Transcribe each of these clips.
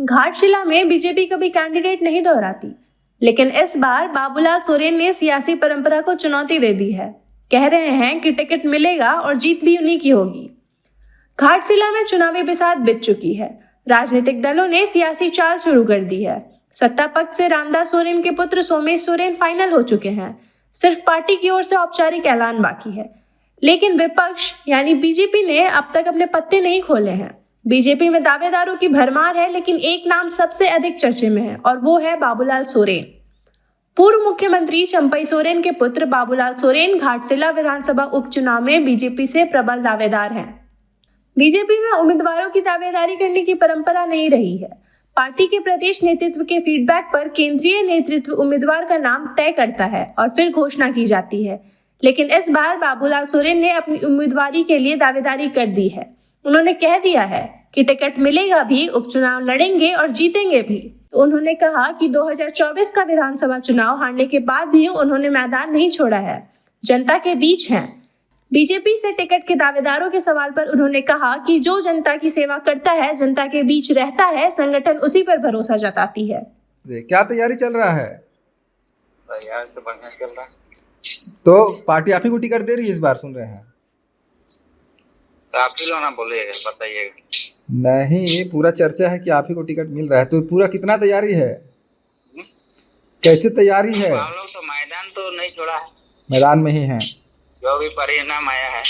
घाटशिला में बीजेपी कभी कैंडिडेट नहीं दोहराती, लेकिन इस बार बाबूलाल सोरेन ने सियासी परंपरा को चुनौती दे दी है। कह रहे हैं कि टिकट मिलेगा और जीत भी उन्हीं की होगी। घाटशिला में चुनावी बिसात बिछ चुकी है। राजनीतिक दलों ने सियासी चाल शुरू कर दी है। सत्ता पक्ष से रामदास सोरेन के पुत्र सोमेश सोरेन फाइनल हो चुके हैं। सिर्फ पार्टी की ओर से औपचारिक ऐलान बाकी है, लेकिन विपक्ष यानी बीजेपी ने अब तक अपने पत्ते नहीं खोले हैं। बीजेपी में दावेदारों की भरमार है, लेकिन एक नाम सबसे अधिक चर्चे में है और वो है बाबूलाल सोरेन। पूर्व मुख्यमंत्री चंपई सोरेन के पुत्र बाबूलाल सोरेन घाटशिला विधानसभा उपचुनाव में बीजेपी से प्रबल दावेदार हैं। बीजेपी में उम्मीदवारों की दावेदारी करने की परंपरा नहीं रही है। पार्टी के प्रदेश नेतृत्व के फीडबैक पर केंद्रीय नेतृत्व उम्मीदवार का नाम तय करता है और फिर घोषणा की जाती है। लेकिन इस बार बाबूलाल सोरेन ने अपनी उम्मीदवारी के लिए दावेदारी कर दी है। उन्होंने कह दिया है कि टिकट मिलेगा भी, उपचुनाव लड़ेंगे और जीतेंगे भी। तो उन्होंने कहा कि 2024 का विधानसभा चुनाव हारने के बाद भी उन्होंने मैदान नहीं छोड़ा है, जनता के बीच हैं। बीजेपी से टिकट के दावेदारों के सवाल पर उन्होंने कहा कि जो जनता की सेवा करता है, जनता के बीच रहता है, संगठन उसी पर भरोसा जताती है। क्या तैयारी चल रहा है? तैयारी तो बढ़िया चल रहा है। तो पार्टी आप ही को टिकट दे रही है इस बार, सुन रहे हैं? तो आप ही लोग ना बोलिएगा, बताइएगा। नहीं, पूरा चर्चा है कि आप ही को टिकट मिल रहा है। तो पूरा कितना तैयारी है? कैसे तैयारी है? हम लोग तो मैदान तो नहीं छोड़ा है, मैदान में ही है। जो भी परिणाम आया है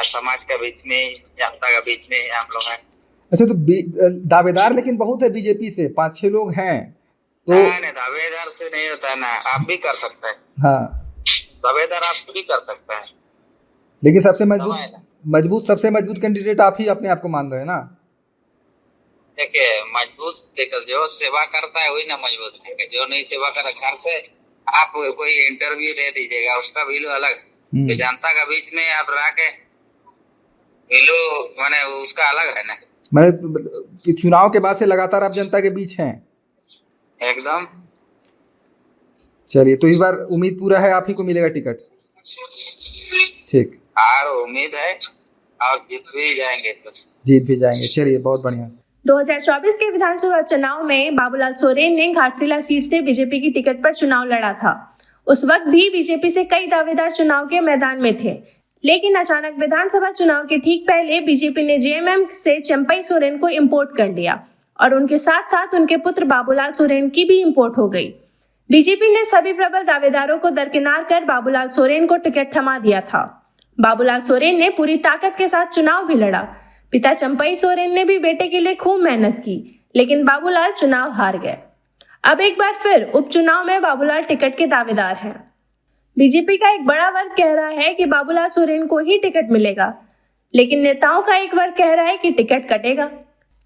समाज के बीच में, जनता के बीच में हम लोग हैं। अच्छा, तो दावेदार लेकिन बहुत है बीजेपी से, 5-6 लोग हैं। तो नहीं, दावेदार से नहीं होता है ना, आप भी कर सकते हैं। हाँ, दावेदार आप भी कर सकते हैं, लेकिन सबसे सबसे मजबूत कैंडिडेट आप ही अपने आप को मान रहे हैं ना? देखिए मजबूत, देखिए जो सेवा करता है वही ना मजबूत है। जो नहीं सेवा कर, घर से आप कोई इंटरव्यू दे दीजिएगा, उसका वैल्यू अलग। तो जनता के बीच में आप रह के वैल्यू माने उसका अलग है ना। मैंने चुनाव के बाद से लगातार आप जनता के बीच हैं एकदम। चलिए, तो इस बार उम्मीद पूरा है आप ही को मिलेगा टिकट? ठीक, और उम्मीद है और जीत भी जाएंगे। जीत भी जाएंगे। चलिए, बहुत बढ़िया। 2024 के विधानसभा चुनाव में बाबूलाल सोरेन ने घाटशिला सीट से बीजेपी की टिकट पर चुनाव लड़ा था। उस वक्त भी बीजेपी से कई दावेदार चुनाव के मैदान में थे, लेकिन अचानक विधानसभा चुनाव के ठीक पहले बीजेपी ने जेएमएम से चंपई सोरेन को इंपोर्ट कर लिया और उनके साथ साथ उनके पुत्र बाबूलाल सोरेन की भी इंपोर्ट हो गई। बीजेपी ने सभी प्रबल दावेदारों को दरकिनार कर बाबूलाल सोरेन को टिकट थमा दिया था। बाबूलाल सोरेन ने पूरी ताकत के साथ चुनाव भी लड़ा। पिता चंपई सोरेन ने भी बेटे के लिए खूब मेहनत की, लेकिन बाबूलाल चुनाव हार गए। अब एक बार फिर उपचुनाव में बाबूलाल टिकट के दावेदार हैं। बीजेपी का एक बड़ा वर्ग कह रहा है कि बाबूलाल सोरेन को ही टिकट मिलेगा, लेकिन नेताओं का एक वर्ग कह रहा है कि टिकट कटेगा।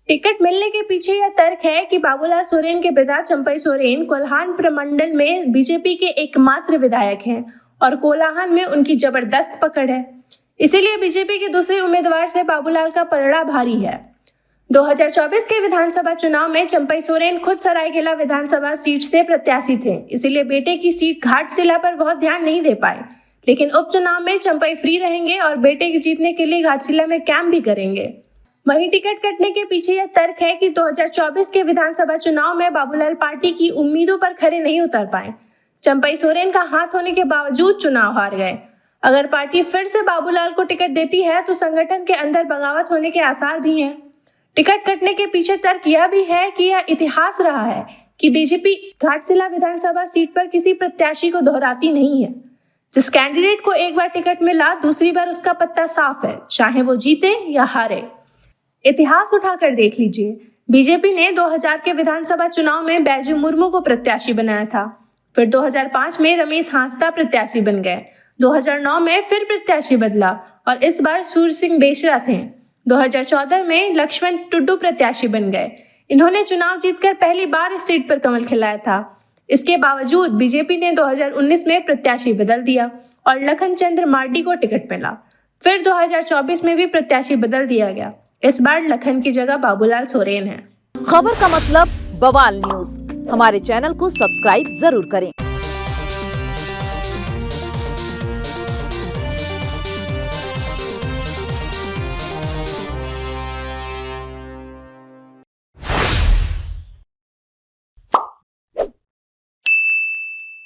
टिकट मिलने के पीछे यह तर्क है कि बाबूलाल सोरेन के पिता चंपई सोरेन कोल्हान प्रमंडल में बीजेपी के एकमात्र विधायक हैं और कोल्हान में उनकी जबरदस्त पकड़ है। इसीलिए बीजेपी के दूसरे उम्मीदवार से बाबूलाल का पलड़ा भारी है। 2024 के विधानसभा चुनाव में चंपई सोरेन खुद सरायकेला विधानसभा सीट से प्रत्याशी थे, इसीलिए बेटे की सीट घाटशिला पर बहुत ध्यान नहीं दे पाए। लेकिन उपचुनाव में चंपई फ्री रहेंगे और बेटे के जीतने के लिए घाटशिला में कैंप भी करेंगे। वहीं टिकट कटने के पीछे यह तर्क है कि 2024 के विधानसभा चुनाव में बाबूलाल पार्टी की उम्मीदों पर खरे नहीं उतर पाए। चंपई सोरेन का हाथ होने के बावजूद चुनाव हार गए। अगर पार्टी फिर से बाबूलाल को टिकट देती है तो संगठन के अंदर बगावत होने के आसार भी हैं। टिकट कटने के पीछे तर्क यह भी है कि यह इतिहास रहा है कि बीजेपी घाटशिला विधानसभा सीट पर किसी प्रत्याशी को दोहराती नहीं है। जिस कैंडिडेट को एक बार टिकट मिला, दूसरी बार उसका पत्ता साफ है, चाहे वो जीते या हारे। इतिहास उठाकर देख लीजिए। बीजेपी ने 2000 के विधानसभा चुनाव में बैजू मुर्मू को प्रत्याशी बनाया था। फिर 2005 में रमेश हांसदा प्रत्याशी बन गए। 2009 में फिर प्रत्याशी बदला और इस बार सूर्य सिंह बेसरा थे। 2014 में लक्ष्मण टुड्डू प्रत्याशी बन गए। इन्होंने चुनाव जीतकर पहली बार इस सीट पर कमल खिलाया था। इसके बावजूद बीजेपी ने 2019 में प्रत्याशी बदल दिया और लखन चंद्र मार्डी को टिकट मिला। फिर 2024 में भी प्रत्याशी बदल दिया गया। इस बार लखन की जगह बाबूलाल सोरेन है। खबर का मतलब बवाल न्यूज। हमारे चैनल को सब्सक्राइब जरूर करें।